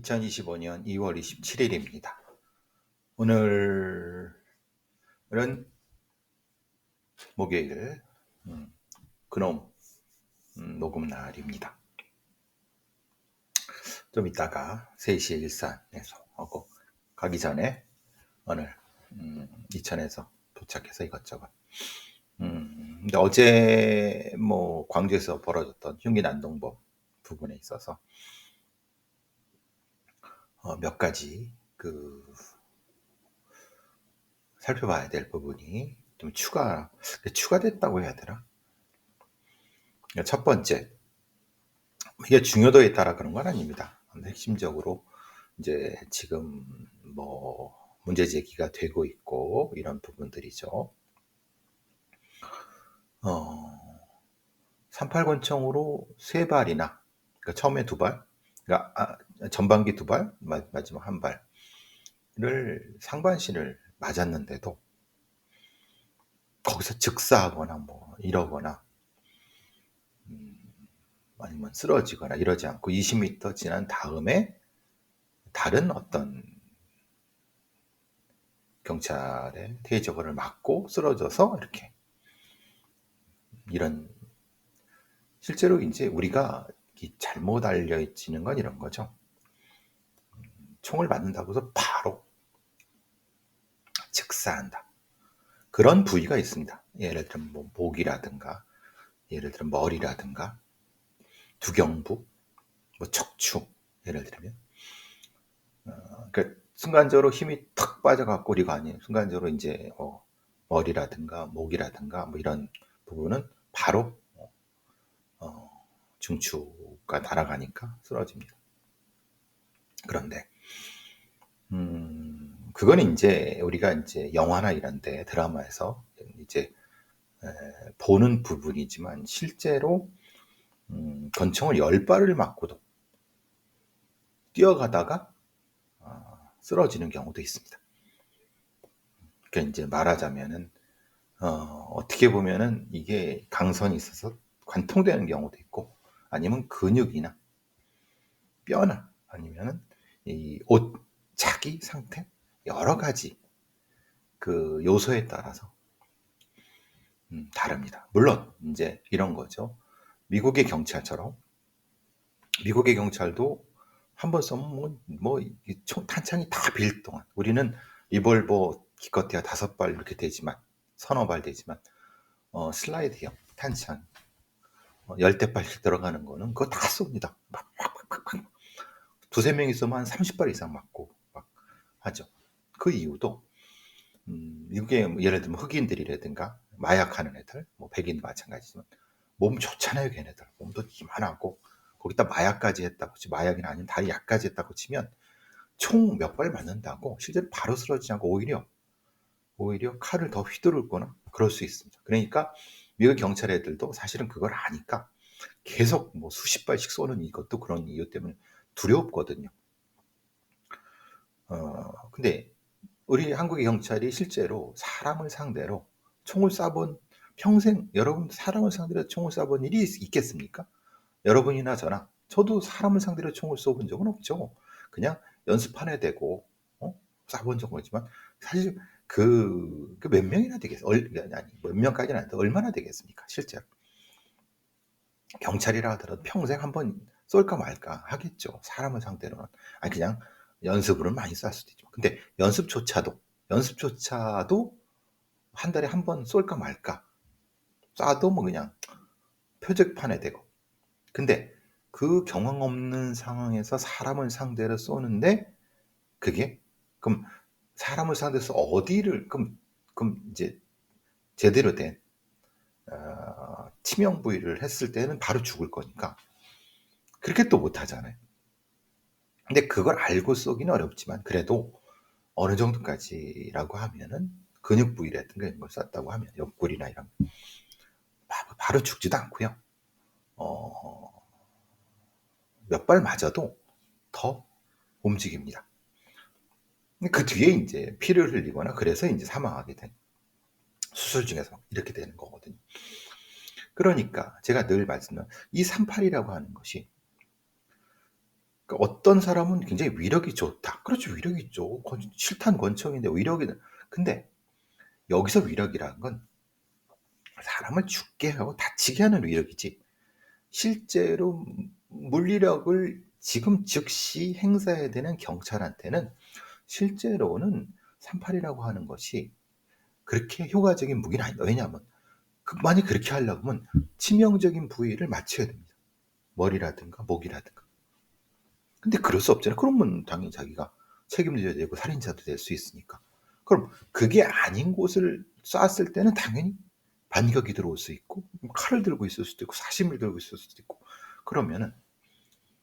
2025년 2월 27일입니다. 오늘은 목요일 근엄 녹음 날입니다. 좀 이따가 3시에 일산에서 하고 가기 전에 오늘 이천에서 도착해서 이것저것 근데 어제 광주에서 벌어졌던 흉기 난동범 부분에 있어서 몇 가지 살펴봐야 될 부분이 좀 추가됐다고 해야 되나? 첫 번째, 이게 중요도에 따라 그런 건 아닙니다. 핵심적으로 이제 지금 문제 제기가 되고 있고 이런 부분들이죠. 38권총으로 3발이나, 그러니까 처음에 2발, 그러니까 전반기 2발, 마지막 1발을 상반신을 맞았는데도 거기서 즉사하거나 이러거나 아니면 쓰러지거나 이러지 않고 20m 지난 다음에 다른 어떤 경찰의 테이저건을 맞고 쓰러져서 이렇게 이런, 실제로 이제 우리가 잘못 알려지는 건 이런 거죠. 총을 맞는다고 해서 바로 즉사한다. 그런 부위가 있습니다. 예를 들면 목이라든가, 예를 들면 머리라든가, 두경부, 척추, 예를 들면 그러니까 순간적으로 힘이 탁 빠져갖고 우리가 아니에요. 순간적으로 이제 머리라든가 목이라든가 이런 부분은 바로 중추가 날아가니까 쓰러집니다. 그런데 그건 이제 우리가 이제 영화나 이런데 드라마에서 이제 보는 부분이지만 실제로 권총을 10발을 맞고도 뛰어가다가 쓰러지는 경우도 있습니다. 그러니까 이제 말하자면은 어떻게 보면은 이게 강선이 있어서 관통되는 경우도 있고, 아니면 근육이나 뼈나 아니면은 이 옷 차기 상태, 여러 가지 그 요소에 따라서 다릅니다. 물론 이제 이런 거죠. 미국의 경찰처럼, 미국의 경찰도 한 번 쏘면 탄창이 다 빌 동안, 우리는 리볼버 기껏해야 5발 이렇게 되지만, 서너 발 되지만 슬라이드형 탄창 10대발씩 들어가는 거는 그거 다 쏩니다. 막 두세 명 있으면 한 30발 이상 맞고 막 하죠. 그 이유도 미국의 예를 들면 흑인들이라든가 마약하는 애들, 백인도 마찬가지지만 몸 좋잖아요. 걔네들 몸도 이만하고 거기다 마약까지 했다고 치, 마약이나 아니면 다리 약까지 했다고 치면 총 몇 발 맞는다고 실제로 바로 쓰러지지 않고 오히려 칼을 더 휘두르거나 그럴 수 있습니다. 그러니까 미국 경찰 애들도 사실은 그걸 아니까 계속 수십 발씩 쏘는 이것도 그런 이유 때문에 두렵거든요. 근데 우리 한국의 경찰이 실제로 사람을 상대로 총을 쏴본, 평생 여러분 사람을 상대로 총을 쏴본 일이 있겠습니까? 여러분이나 저나, 저도 사람을 상대로 총을 쏘본 적은 없죠. 그냥 연습판에 대고 쏴본 적은 있지만 사실 몇 명이나 되겠어요? 아니 몇 명까지는 아닌데 얼마나 되겠습니까? 실제로 경찰이라 하더라도 평생 한번 쏠까 말까 하겠죠. 사람을 상대로는. 아니 그냥 연습으로는 많이 쐈을 수도 있지만, 근데 연습조차도 한 달에 한 번 쏠까 말까, 쏴도 그냥 표적판에 대고. 근데 그 경험 없는 상황에서 사람을 상대로 쏘는데, 그게 그럼 사람을 상대로 어디를 그럼 이제 제대로 된 치명 부위를 했을 때는 바로 죽을 거니까 그렇게 또 못하잖아요. 근데 그걸 알고 쏘기는 어렵지만 그래도 어느 정도까지라고 하면은 근육 부위라든가 이런 걸 쐈다고 하면 옆구리나 이런 바로 죽지도 않고요. 몇 발 맞아도 더 움직입니다. 그 뒤에 이제 피를 흘리거나 그래서 이제 사망하게 된, 수술 중에서 이렇게 되는 거거든요. 그러니까 제가 늘 말씀드린 이 38이라고 하는 것이 그러니까 어떤 사람은 굉장히 위력이 좋다. 그렇죠. 위력이 있죠. 실탄 권총인데 위력이. 근데 여기서 위력이라는 건 사람을 죽게 하고 다치게 하는 위력이지, 실제로 물리력을 지금 즉시 행사해야 되는 경찰한테는 실제로는 38이라고 하는 것이 그렇게 효과적인 무기는 아니다. 왜냐하면 만약 그렇게 하려면 치명적인 부위를 맞춰야 됩니다. 머리라든가 목이라든가. 근데 그럴 수 없잖아요. 그러면 당연히 자기가 책임도 져야 되고 살인자도 될 수 있으니까. 그럼 그게 아닌 곳을 쐈을 때는 당연히 반격이 들어올 수 있고, 칼을 들고 있을 수도 있고, 사심을 들고 있을 수도 있고. 그러면은,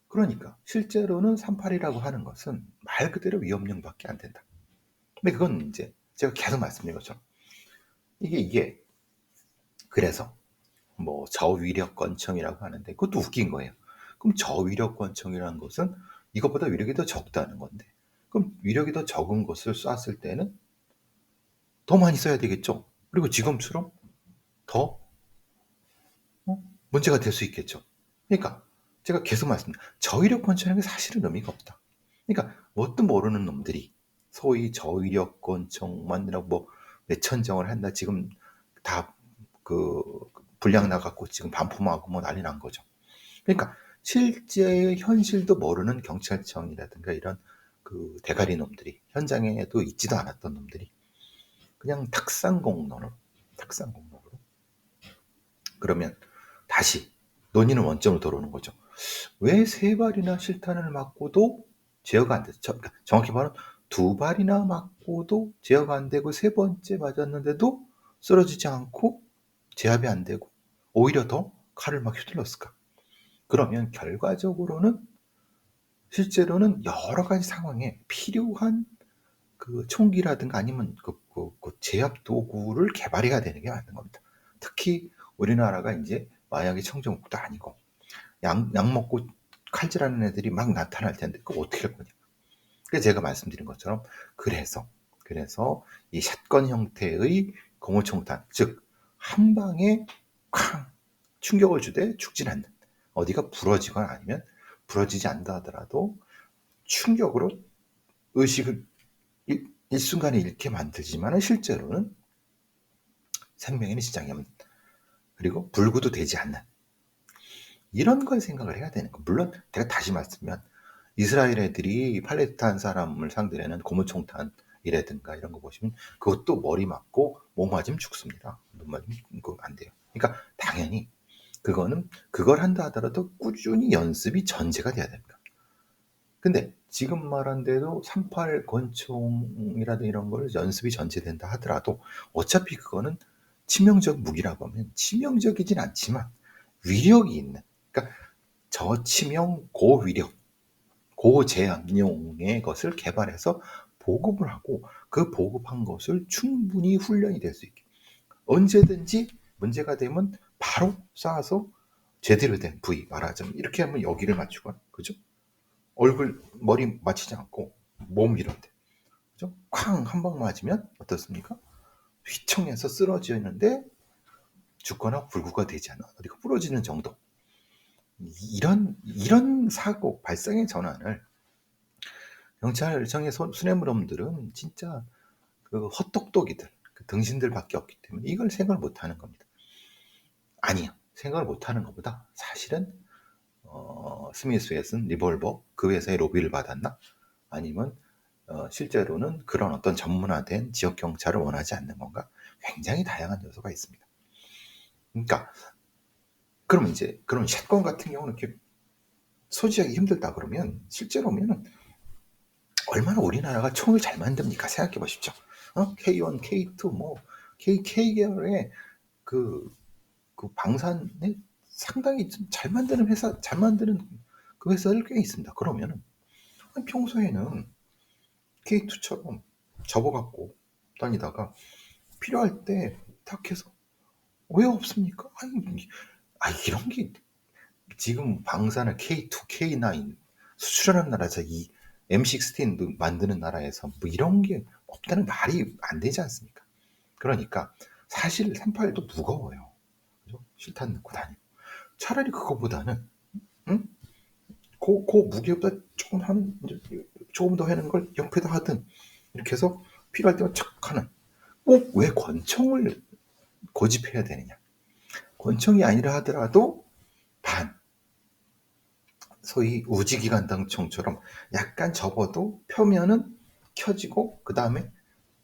그러니까 실제로는 38이라고 하는 것은 말 그대로 위협령밖에 안 된다. 근데 그건 이제 제가 계속 말씀드린 것처럼 이게 그래서 뭐 저위력 권총이라고 하는데 그것도 웃긴 거예요. 그럼 저위력 권총이라는 것은 이것보다 위력이 더 적다는 건데, 그럼 위력이 더 적은 것을 쐈을 때는 더 많이 써야 되겠죠. 그리고 지금처럼 더 문제가 될 수 있겠죠. 그러니까 제가 계속 말씀드린 저위력 권총이 사실은 의미가 없다. 그러니까 뭣도 모르는 놈들이 소위 저위력 권총만이라고 뭐 매천정을 한다. 지금 다 그 분량 나갖고 지금 반품하고 뭐 난리 난 거죠. 그러니까 실제 현실도 모르는 경찰청이라든가 이런 그 대가리 놈들이, 현장에도 있지도 않았던 놈들이 그냥 탁상공론으로 그러면 다시 논의는 원점으로 돌아오는 거죠. 왜 세 발이나 실탄을 맞고도 제어가 안 됐죠? 그러니까 정확히 말하면 두 발이나 맞고도 제어가 안 되고 세 번째 맞았는데도 쓰러지지 않고 제압이 안 되고 오히려 더 칼을 막 휘둘렀을까? 그러면 결과적으로는 실제로는 여러 가지 상황에 필요한 그 총기라든가 아니면 그 제압 도구를 개발해야 되는 게 맞는 겁니다. 특히 우리나라가 이제 마약의 청정국도 아니고 약 먹고 칼질하는 애들이 막 나타날 텐데 그거 어떻게 할 거냐. 그래서 제가 말씀드린 것처럼 그래서 이 샷건 형태의 공호총탄, 즉 한 방에 쾅 충격을 주되 죽진 않는, 어디가 부러지거나 아니면 부러지지 않다 하더라도 충격으로 의식을 일순간에 잃게 만들지만 실제로는 생명에는 지장이 없는, 그리고 불구도 되지 않는, 이런 걸 생각을 해야 되는 거. 물론 제가 다시 말씀드리면 이스라엘 애들이 팔레스타인 사람을 상대로 하는 고무총탄이라든가 이런 거 보시면 그것도 머리 맞고 목 맞으면 죽습니다. 눈 맞으면 그거 안 돼요. 그러니까 당연히 그거는 그걸 한다 하더라도 꾸준히 연습이 전제가 돼야 됩니다. 근데 지금 말한 대로 38 권총이라든 이런 걸 연습이 전제된다 하더라도 어차피 그거는 치명적 무기라고 하면 치명적이진 않지만 위력이 있는, 그러니까 저치명 고위력 고제압용의 것을 개발해서 보급을 하고 그 보급한 것을 충분히 훈련이 될 수 있게 언제든지 문제가 되면 바로 쏴서 제대로 된 부위, 말하자면 이렇게 하면 여기를 맞추거나, 그죠? 얼굴 머리 맞히지 않고 몸 이런데, 그죠? 쾅 한 방 맞으면 어떻습니까? 휘청해서 쓰러지는데 죽거나 불구가 되지 않아 어디가 부러지는 정도. 이런 사고 발생의 전환을 경찰청의 수뇌물범들은 진짜 그 헛똑똑이들, 그 등신들밖에 없기 때문에 이걸 생각을 못하는 겁니다. 아니요, 생각을 못하는 것보다 사실은 스미스에 쓴 리볼버 그 회사의 로비를 받았나? 아니면 실제로는 그런 어떤 전문화된 지역 경찰을 원하지 않는 건가? 굉장히 다양한 요소가 있습니다. 그러니까 그러면 이제 그런 샷건 같은 경우는 이렇게 소지하기 힘들다 그러면 실제로면은 얼마나 우리나라가 총을 잘 만듭니까? 생각해 보십시오. K1, K2, 뭐 K 계열의 그, 그 방산에 상당히 잘 만드는 회사, 잘 만드는 그 회사들 꽤 있습니다. 그러면은 평소에는 K2처럼 접어갖고 다니다가 필요할 때 탁 해서 왜 없습니까? 이런 게 지금 방사능 K2, K9 수출하는 나라에서 이 M16도 만드는 나라에서 뭐 이런 게 없다는 말이 안 되지 않습니까? 그러니까 사실 38도 무거워요. 그죠? 실탄 넣고 다니고. 차라리 그거보다는 응? 그 무게보다 조금 더 하는 걸 옆에다 하든 이렇게 해서 필요할 때만 척 하는. 꼭 왜 권총을 고집해야 되느냐? 권총이 아니라 하더라도 소위 우지기관단총처럼 약간 접어도 표면은 켜지고 그 다음에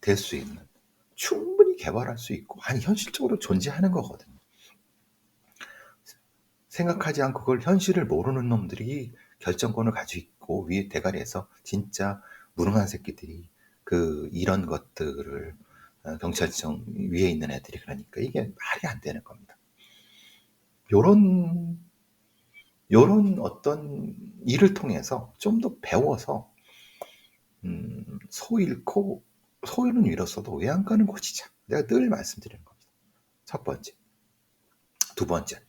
될 수 있는, 충분히 개발할 수 있고 현실적으로 존재하는 거거든요. 생각하지 않고 그걸 현실을 모르는 놈들이 결정권을 가지고 있고 위에 대가리에서 진짜 무능한 새끼들이 이런 것들을 경찰청 위에 있는 애들이, 그러니까 이게 말이 안 되는 겁니다. 요런 어떤 일을 통해서 좀 더 배워서 소 잃고 소일은 잃었어도 외양간은 고치자. 내가 늘 말씀드리는 겁니다. 첫 번째. 두 번째.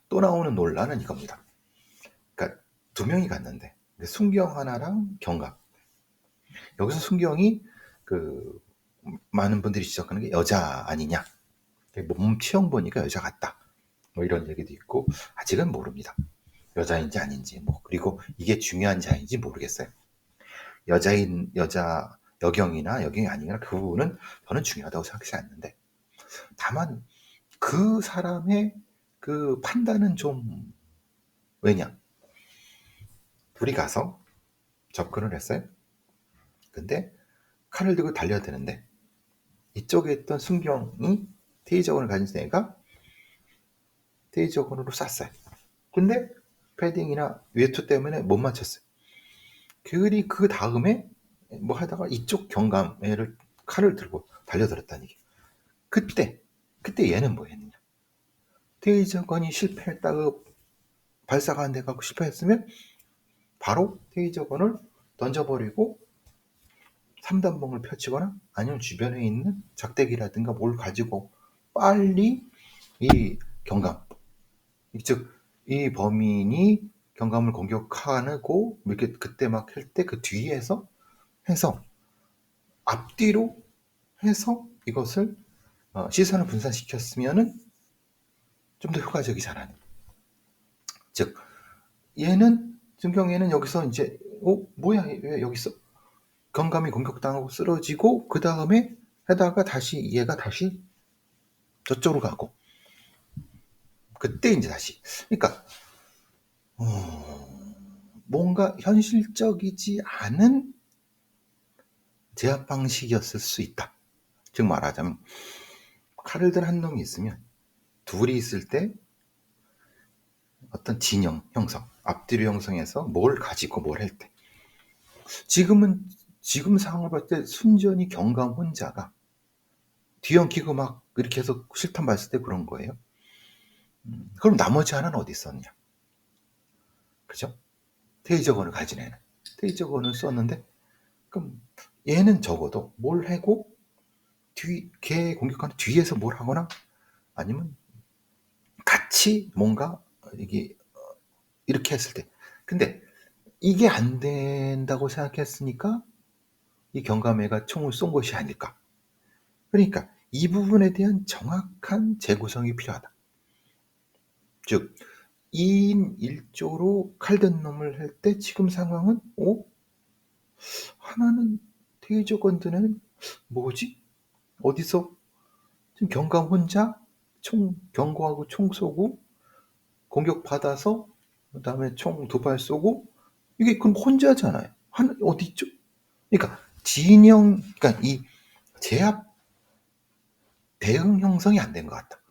또 나오는 논란은 이겁니다. 그러니까 두 명이 갔는데 순경 하나랑 경감. 여기서 순경이 많은 분들이 지적하는 게 여자 아니냐. 몸 체형 보니까 여자 같다. 뭐 이런 얘기도 있고 아직은 모릅니다. 여자인지 아닌지 그리고 이게 중요한 자인지 모르겠어요. 여자 여경이나 여경이 아니나 그 부분은 저는 중요하다고 생각하지 않는데, 다만 그 사람의 판단은 좀, 왜냐, 둘이 가서 접근을 했어요. 근데 칼을 들고 달려드는데 이쪽에 있던 순경이 테이저건을 가진 애가 테이저건으로 쐈어요. 근데 패딩이나 외투 때문에 못 맞췄어요. 그 다음에 하다가 이쪽 경감애를 칼을 들고 달려들었다는 얘기. 그때 얘는 뭐 했느냐? 테이저건이 실패했다고 발사가 안 돼갖고 실패했으면 바로 테이저건을 던져버리고 3단봉을 펼치거나 아니면 주변에 있는 작대기라든가 뭘 가지고 빨리 이 경감, 즉 이 범인이 경감을 공격하고 이렇게 그때 막 할 때 그 뒤에서 해서 앞뒤로 해서 이것을 시선을 분산시켰으면은 좀 더 효과적이잖아요. 즉 순경이는 여기서 이제 뭐야 왜 여기 있어? 경감이 공격당하고 쓰러지고 그 다음에 하다가 얘가 다시 저쪽으로 가고 그때 이제 다시, 그러니까 뭔가 현실적이지 않은 제압 방식이었을 수 있다. 즉 말하자면 칼을 든 한 놈이 있으면 둘이 있을 때 어떤 진영 형성, 앞뒤로 형성해서 뭘 가지고 뭘 할 때, 지금 상황을 봤을 때 순전히 경감 혼자가 뒤엉키고 막 이렇게 해서 실탄 봤을 때 그런 거예요. 그럼 나머지 하나는 어디 있었냐? 그죠? 테이저건을 가진 애는 테이저건을 썼는데, 그럼 얘는 적어도 뭘 하고 걔 공격하는 뒤에서 뭘 하거나 아니면 같이 뭔가 이렇게 했을 때, 근데 이게 안 된다고 생각했으니까 이 경감애가 총을 쏜 것이 아닐까. 그러니까 이 부분에 대한 정확한 재구성이 필요하다. 즉 2인 1조로 칼든 놈을 할 때 지금 상황은 하나는 테이저건 든 애는 뭐지? 어디서 지금 경감 혼자 경고하고 총 쏘고 공격받아서 그 다음에 총 2발 쏘고, 이게 그럼 혼자잖아요. 어디 있죠? 그러니까 그러니까 이 제압 대응 형성이 안 된 것 같다.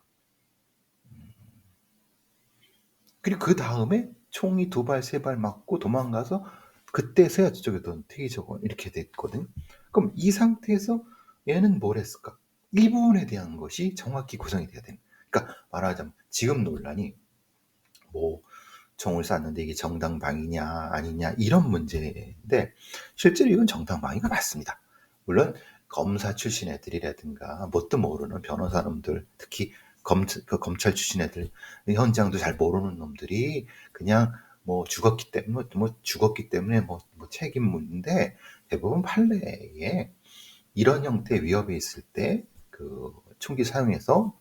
그리고 그 다음에 총이 2발, 3발 맞고 도망가서 그때서야 저쪽에 던 테이저건 이렇게 됐거든. 그럼 이 상태에서 얘는 뭘 했을까? 이 부분에 대한 것이 정확히 구성이 돼야 되는. 그러니까 말하자면 지금 논란이 총을 쐈는데 이게 정당방위냐 아니냐 이런 문제인데, 실제로 이건 정당방위가 맞습니다. 물론 검사 출신 애들이라든가 뭣도 모르는 변호사놈들, 특히 검찰 출신 애들, 현장도 잘 모르는 놈들이 그냥 죽었기 때문에 책임 묻는데, 대부분 판례에 이런 형태의 위협이 있을 때 총기 사용해서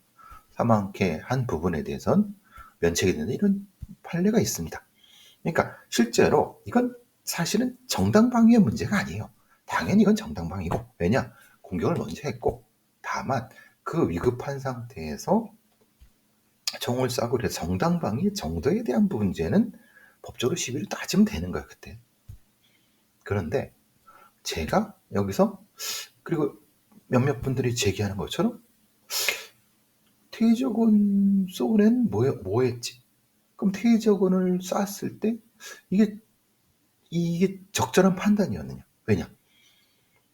사망케 한 부분에 대해선 면책이 되는 이런 판례가 있습니다. 그러니까 실제로 이건 사실은 정당방위의 문제가 아니에요. 당연히 이건 정당방위고, 왜냐? 공격을 먼저 했고, 다만 그 위급한 상태에서 총을 쏴고 그래서 정당방위 정도에 대한 문제는 법적으로 시비를 따지면 되는 거예요, 그때. 그런데 제가 여기서, 그리고 몇몇 분들이 제기하는 것처럼 테이저건 쏘은 애는 뭐 했지? 그럼 테이저건을 쐈을 때 이게 적절한 판단이었느냐? 왜냐?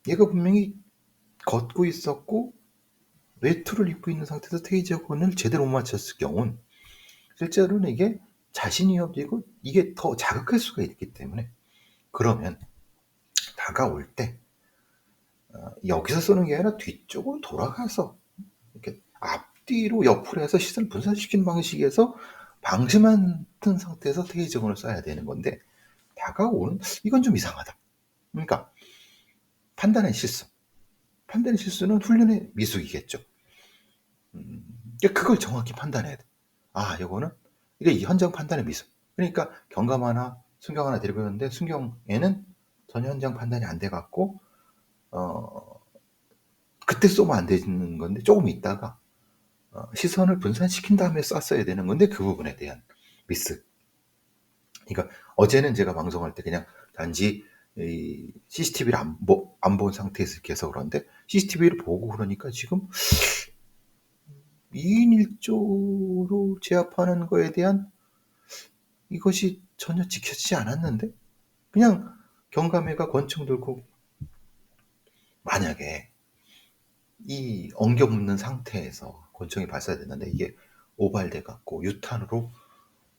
얘가 분명히 걷고 있었고 외투를 입고 있는 상태에서 테이저건을 제대로 못 맞췄을 경우는 실제로는 이게 자신이 없이고 이게 더 자극할 수가 있기 때문에, 그러면 다가올 때 여기서 쏘는 게 아니라 뒤쪽으로 돌아가서 이렇게 앞뒤로 옆으로 해서 시선을 분산시키는 방식에서 방심한 상태에서 테이저건을 쏴야 되는 건데, 다가오는 이건 좀 이상하다. 그러니까 판단의 실수는 훈련의 미숙이겠죠. 그걸 정확히 판단해야 돼. 아, 요거는 이게 현장 판단의 미숙. 그러니까 경감 하나, 순경 하나 데리고 있는데 순경에는 전혀 현장 판단이 안 돼 갖고 그때 쏘면 안 되는 건데 조금 있다가 시선을 분산시킨 다음에 쐈어야 되는 건데 그 부분에 대한 미스. 그러니까 어제는 제가 방송할 때 그냥 단지 이 CCTV를 안 본 상태에서 이렇게 해서 그런데 CCTV를 보고 그러니까 지금 2인 1조로 제압하는 거에 대한 이것이 전혀 지켜지지 않았는데, 그냥 경감회가 권총 들고 만약에 이 엉겨 붙는 상태에서 권총이 발사됐는데 이게 오발돼 갖고 유탄으로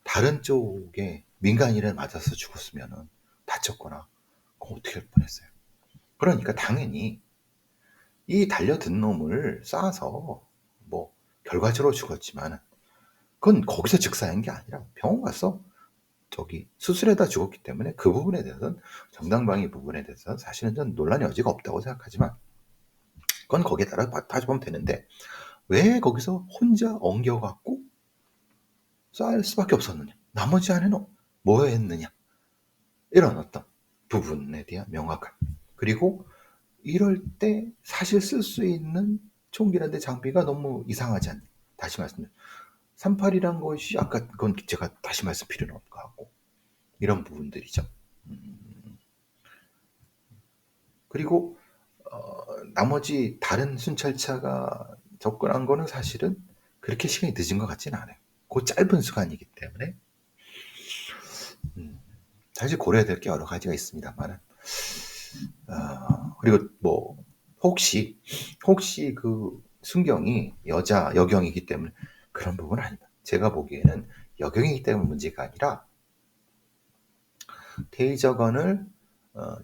다른 쪽에 민간인을 맞아서 죽었으면 다쳤거나 그럼 어떻게 할 뻔했어요. 그러니까 당연히 이 달려든 놈을 쏴서 뭐 결과적으로 죽었지만 그건 거기서 즉사한 게 아니라 병원 가서 저기 수술에다 죽었기 때문에 그 부분에 대해서는, 정당방위 부분에 대해서는 사실은 전 논란의 여지가 없다고 생각하지만 그건 거기에 따라 따져보면 되는데, 왜 거기서 혼자 엉겨갖고 쌀 수밖에 없었느냐, 나머지 안에는 뭐 했느냐, 이런 어떤 부분에 대한 명확한, 그리고 이럴 때 사실 쓸 수 있는 총기라든지 장비가 너무 이상하지 않냐. 다시 말씀드려 38이란 것이 아까 그건 제가 다시 말씀 필요는 없을 것 같고, 이런 부분들이죠. 그리고 나머지 다른 순찰차가 접근한 거는 사실은 그렇게 시간이 늦은 것 같지는 않아요. 그 짧은 시간이기 때문에 사실 고려해야 될 게 여러 가지가 있습니다만, 그리고 뭐 혹시 그 순경이 여경이기 때문에 그런 부분은 아닙니다. 제가 보기에는 여경이기 때문에 문제가 아니라 테이저건을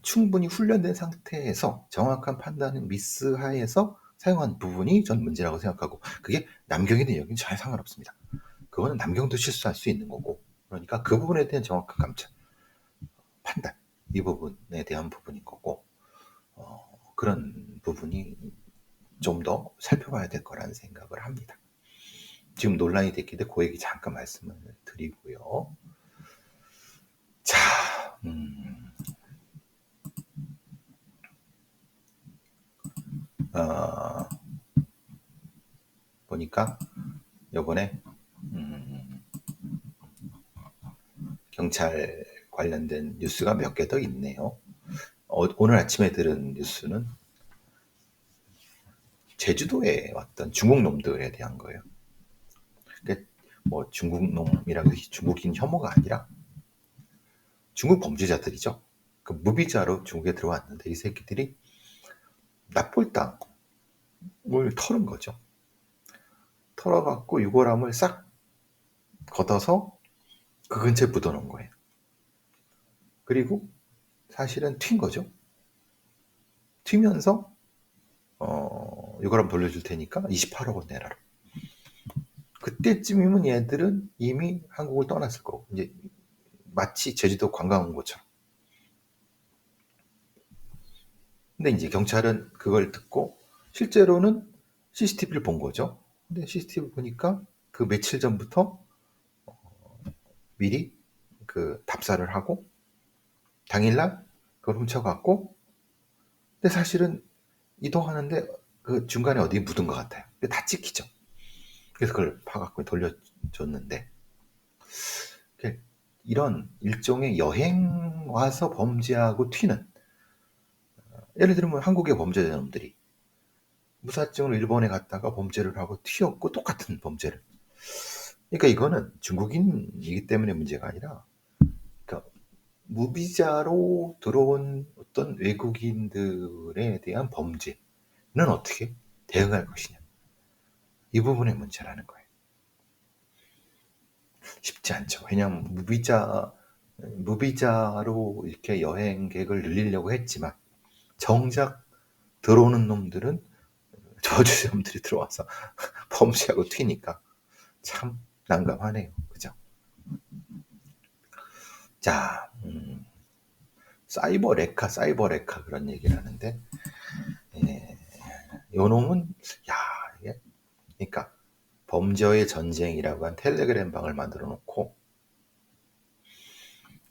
충분히 훈련된 상태에서 정확한 판단은 미스하에서 사용한 부분이 전 문제라고 생각하고, 그게 남경이든 여경이든 전혀 상관없습니다. 그거는 남경도 실수할 수 있는 거고, 그러니까 그 부분에 대한 정확한 감찰, 판단, 이 부분에 대한 부분인 거고, 그런 부분이 좀 더 살펴봐야 될 거라는 생각을 합니다. 지금 논란이 됐기 때문에 그 얘기 잠깐 말씀을 드리고요. 자, 보니까 요번에 경찰 관련된 뉴스가 몇 개 더 있네요. 오늘 아침에 들은 뉴스는 제주도에 왔던 중국 놈들에 대한 거예요. 그러니까 뭐 중국 놈이라고 해서 중국인 혐오가 아니라 중국 범죄자들이죠. 그 무비자로 중국에 들어왔는데 이 새끼들이 납골당을 털은 거죠. 털어갖고 유골함을 싹 걷어서 그 근처에 묻어놓은 거예요. 그리고 사실은 튄 거죠. 튀면서 유골함 돌려줄 테니까 28억 원 내라로. 그때쯤이면 얘들은 이미 한국을 떠났을 거고, 이제 마치 제주도 관광 온 것처럼. 근데 이제 경찰은 그걸 듣고 실제로는 CCTV를 본 거죠. 근데 CCTV 보니까 그 며칠 전부터 미리 그 답사를 하고 당일날 그걸 훔쳐갔고, 근데 사실은 이동하는데 그 중간에 어디 묻은 것 같아요. 다 찍히죠. 그래서 그걸 파갖고 돌려줬는데, 이런 일종의 여행 와서 범죄하고 튀는, 예를 들면 한국의 범죄자놈들이 무사증으로 일본에 갔다가 범죄를 하고 튀었고 똑같은 범죄를. 그러니까 이거는 중국인이기 때문에 문제가 아니라, 그러니까 무비자로 들어온 어떤 외국인들에 대한 범죄는 어떻게 대응할 것이냐, 이 부분의 문제라는 거예요. 쉽지 않죠. 왜냐하면 무비자로 이렇게 여행객을 늘리려고 했지만 정작 들어오는 놈들은 저주범들이 들어와서 범죄하고 튀니까 참 난감하네요. 그죠? 자, 사이버 레카 그런 얘기를 하는데, 예, 요 놈은, 야, 이게, 그러니까 범죄의 전쟁이라고 한 텔레그램 방을 만들어 놓고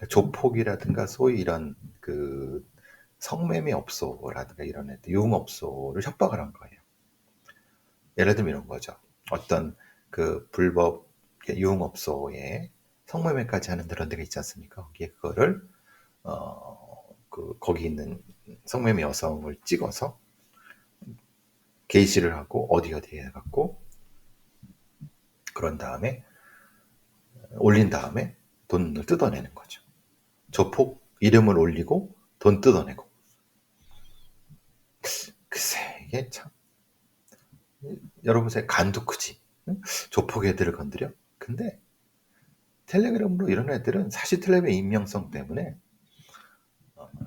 조폭이라든가 소위 이런 그 성매매 업소라든가 이런 애들, 유흥업소를 협박을 한 거예요. 예를 들면 이런 거죠. 어떤 그 불법 유흥업소에 성매매까지 하는 그런 데가 있지 않습니까? 거기에 그거를 거기 있는 성매매 여성을 찍어서 게시를 하고 어디에 해갖고 그런 다음에 올린 다음에 돈을 뜯어내는 거죠. 조폭 이름을 올리고 돈 뜯어내고. 글쎄 이게 참, 여러분 새 간도 크지. 조폭 애들을 건드려? 근데 텔레그램으로 이런 애들은 사실 텔레그램의 익명성 때문에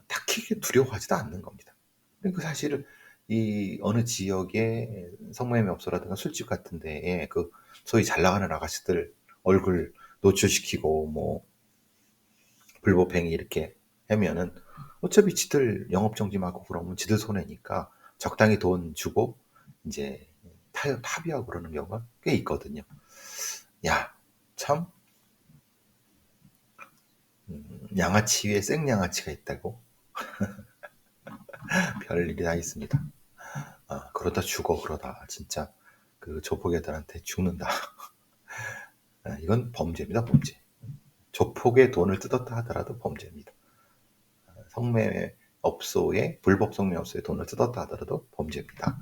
딱히 두려워하지도 않는 겁니다. 그러니까 사실은 이 어느 지역의 성매매 업소라든가 술집 같은 데에 그 소위 잘 나가는 아가씨들 얼굴 노출시키고 뭐 불법행위 이렇게 하면은 어차피 지들 영업정지하고 그러면 지들 손해니까 적당히 돈 주고 이제 합의하고 그러는 경우가 꽤 있거든요. 야, 참, 양아치 위에 생양아치가 있다고. 별일이 다 있습니다. 그러다 죽어, 그러다 진짜 그 조폭애들한테 죽는다. 이건 범죄입니다, 범죄. 조폭의 돈을 뜯었다 하더라도 범죄입니다. 성매매 업소에, 불법 성매매 업소에 돈을 뜯었다 하더라도 범죄입니다.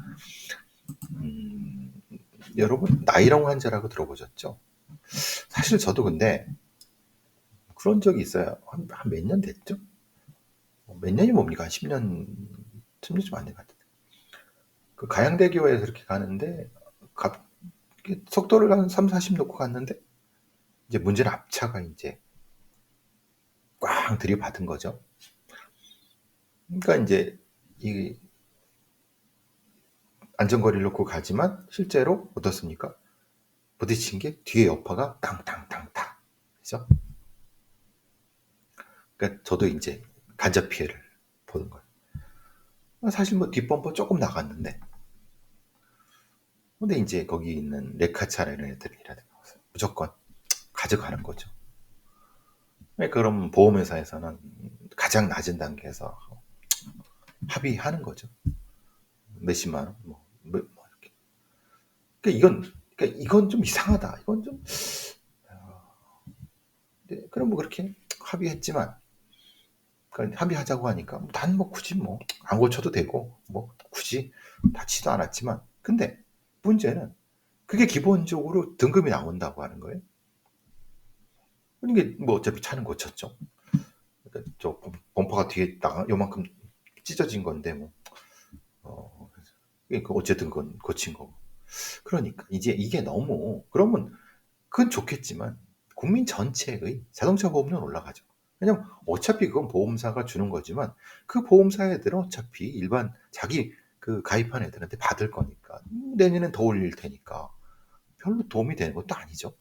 여러분 나이롱 환자라고 들어보셨죠? 사실 저도 근데 그런 적이 있어요. 한 몇 년 됐죠? 몇 년이 뭡니까? 한 10년, 10년 좀 안 된 것 같은데. 그 가양대교에서 이렇게 가는데 속도를 한 3, 40 놓고 갔는데 이제 문제는 앞차가 이제 꽝 들이받은 거죠. 그러니까 이제 이 안전거리를 놓고 가지만 실제로 어떻습니까? 부딪힌 게 뒤에 여파가 땅땅땅땅. 그죠? 그러니까 저도 이제 간접 피해를 보는 거예요. 사실 뭐 뒷범퍼 조금 나갔는데, 근데 이제 거기 있는 레카차 이런 애들이라든가 무조건 가져가는 거죠. 그럼 보험회사에서는 가장 낮은 단계에서 합의하는 거죠. 몇십만 원, 뭐 이렇게. 그러니까 이건 좀 이상하다. 이건 좀, 네, 그럼 뭐 그렇게 합의했지만, 그러니까 합의하자고 하니까 난 뭐 굳이 뭐 안 고쳐도 되고 뭐 굳이 다치도 않았지만, 근데 문제는 그게 기본적으로 등급이 나온다고 하는 거예요. 그러니까 뭐 어차피 차는 고쳤죠. 그러니까 저 범퍼가 뒤에 나가 요만큼 찢어진 건데 뭐 그러니까 어쨌든 그건 고친 거고. 그러니까 이제 이게 너무, 그러면 그건 좋겠지만 국민 전체의 자동차 보험료는 올라가죠. 왜냐면 어차피 그건 보험사가 주는 거지만 그 보험사 애들은 어차피 일반 자기 그 가입한 애들한테 받을 거니까 내년엔 더 올릴 테니까 별로 도움이 되는 것도 아니죠.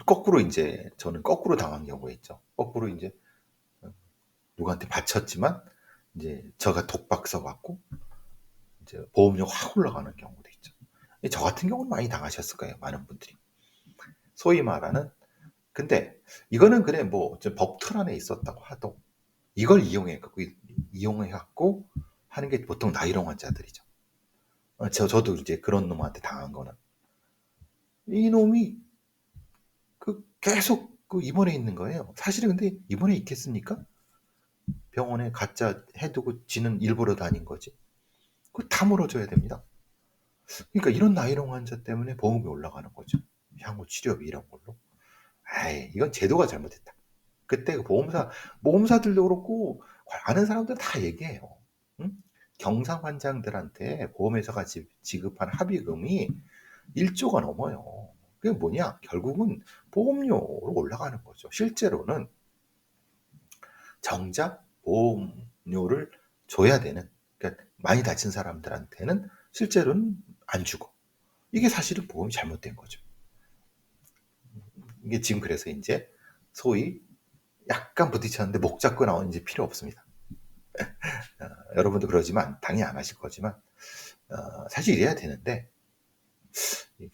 거꾸로 이제 저는 거꾸로 당한 경우가 있죠. 거꾸로 이제 누구한테 바쳤지만 이제 저가 독박 써갖고 이제 보험료 확 올라가는 경우도 있죠. 저 같은 경우는 많이 당하셨을 거예요. 많은 분들이. 소위 말하는 근데 이거는 그래 뭐 법틀 안에 있었다고 하도 이걸 이용해 갖고 하는 게 보통 나이롱 환자들이죠. 저도 이제 그런 놈한테 당한 거는 이놈이 계속 입원해 있는 거예요. 사실은 근데 입원해 있겠습니까? 병원에 가짜 해두고 지는 일부러 다닌 거지. 그거 다 물어줘야 됩니다. 그러니까 이런 나이롱 환자 때문에 보험이 올라가는 거죠. 향후 치료비 이런 걸로. 아이, 이건 제도가 잘못했다. 그때 보험사들도 그렇고, 아는 사람들 다 얘기해요. 응? 경상 환자들한테 보험회사가 지급한 합의금이 1조가 넘어요. 그게 뭐냐? 결국은 보험료로 올라가는 거죠. 실제로는 정작 보험료를 줘야 되는, 그러니까 많이 다친 사람들한테는 실제로는 안 주고, 이게 사실은 보험이 잘못된 거죠. 이게 지금 그래서 이제 소위 약간 부딪혔는데 목 잡고 나오는 이제 필요 없습니다. 여러분도 그러지만 당연히 안 하실 거지만 사실 이래야 되는데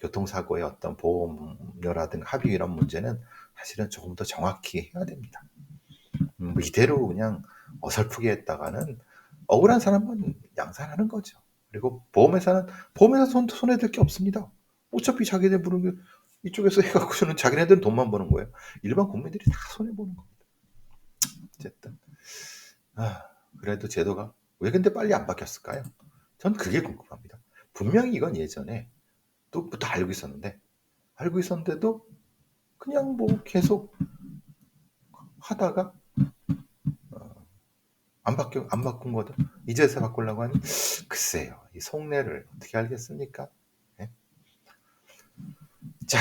교통사고의 어떤 보험료라든가 합의 이런 문제는 사실은 조금 더 정확히 해야 됩니다. 이대로 그냥 어설프게 했다가는 억울한 사람은 양산하는 거죠. 그리고 보험회사 손해 들 게 없습니다. 어차피 자기네 부른 게 이쪽에서 해갖고서는 자기네들은 돈만 버는 거예요. 일반 국민들이 다 손해 보는 겁니다. 어쨌든 그래도 제도가 왜 근데 빨리 안 바뀌었을까요? 전 그게 궁금합니다. 분명히 이건 예전에 또부터 알고 있었는데도 그냥 뭐 계속 하다가 안 바꾼 거죠. 이제서 바꾸려고 하니 글쎄요. 이 속내를 어떻게 알겠습니까? 네? 자,